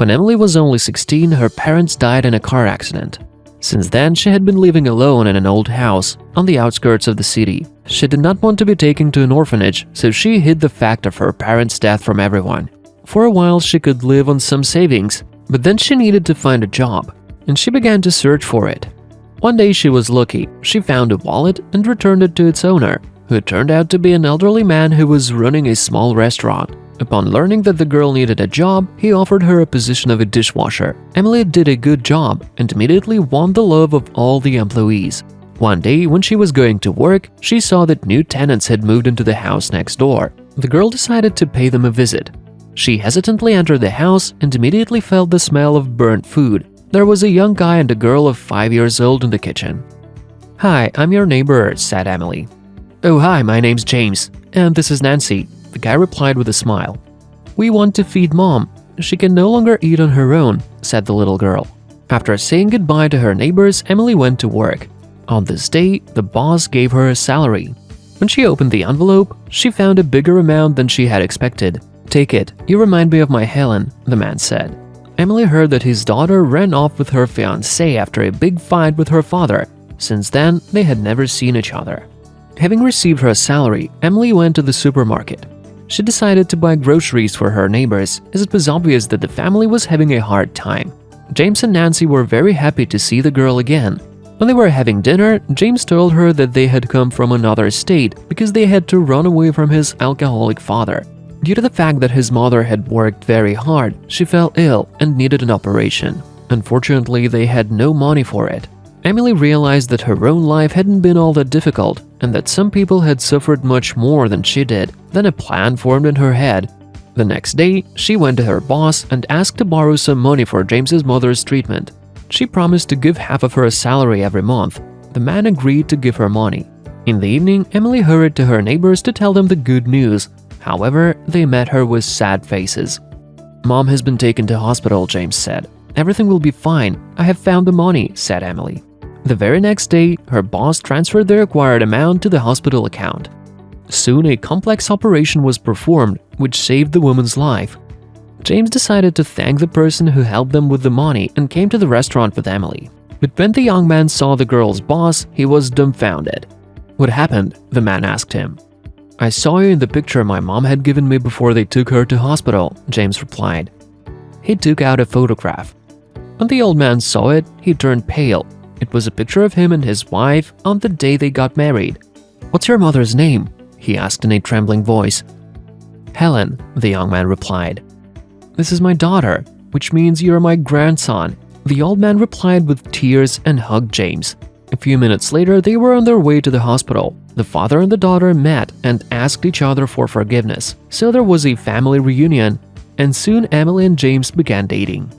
When Emily was only 16, her parents died in a car accident. Since then, she had been living alone in an old house on the outskirts of the city. She did not want to be taken to an orphanage, so she hid the fact of her parents' death from everyone. For a while, she could live on some savings, but then she needed to find a job, and she began to search for it. One day she was lucky. She found a wallet and returned it to its owner, who turned out to be an elderly man who was running a small restaurant. Upon learning that the girl needed a job, he offered her a position of a dishwasher. Emily did a good job and immediately won the love of all the employees. One day, when she was going to work, she saw that new tenants had moved into the house next door. The girl decided to pay them a visit. She hesitantly entered the house and immediately felt the smell of burnt food. There was a young guy and a girl of 5 years old in the kitchen. "Hi, I'm your neighbor," said Emily. "Oh, hi, my name's James, and this is Nancy," the guy replied with a smile. "We want to feed Mom. She can no longer eat on her own," said the little girl. After saying goodbye to her neighbors, Emily went to work. On this day, the boss gave her a salary. When she opened the envelope, she found a bigger amount than she had expected. "Take it, you remind me of my Helen," the man said. Emily heard that his daughter ran off with her fiancé after a big fight with her father. Since then, they had never seen each other. Having received her salary, Emily went to the supermarket. She decided to buy groceries for her neighbors, as it was obvious that the family was having a hard time. James and Nancy were very happy to see the girl again. When they were having dinner, James told her that they had come from another state because they had to run away from his alcoholic father. Due to the fact that his mother had worked very hard, she fell ill and needed an operation. Unfortunately, they had no money for it. Emily realized that her own life hadn't been all that difficult and that some people had suffered much more than she did. Then a plan formed in her head. The next day, she went to her boss and asked to borrow some money for James's mother's treatment. She promised to give half of her salary every month. The man agreed to give her money. In the evening, Emily hurried to her neighbors to tell them the good news. However, they met her with sad faces. "Mom has been taken to hospital," James said. "Everything will be fine. I have found the money," said Emily. The very next day, her boss transferred the required amount to the hospital account. Soon, a complex operation was performed, which saved the woman's life. James decided to thank the person who helped them with the money and came to the restaurant with Emily. But when the young man saw the girl's boss, he was dumbfounded. "What happened?" the man asked him. "I saw you in the picture my mom had given me before they took her to hospital," James replied. He took out a photograph. When the old man saw it, he turned pale. It was a picture of him and his wife on the day they got married. "What's your mother's name?" he asked in a trembling voice. "Helen," the young man replied. "This is my daughter, which means you're my grandson," the old man replied with tears and hugged James. A few minutes later, they were on their way to the hospital. The father and the daughter met and asked each other for forgiveness. So there was a family reunion, and soon Emily and James began dating.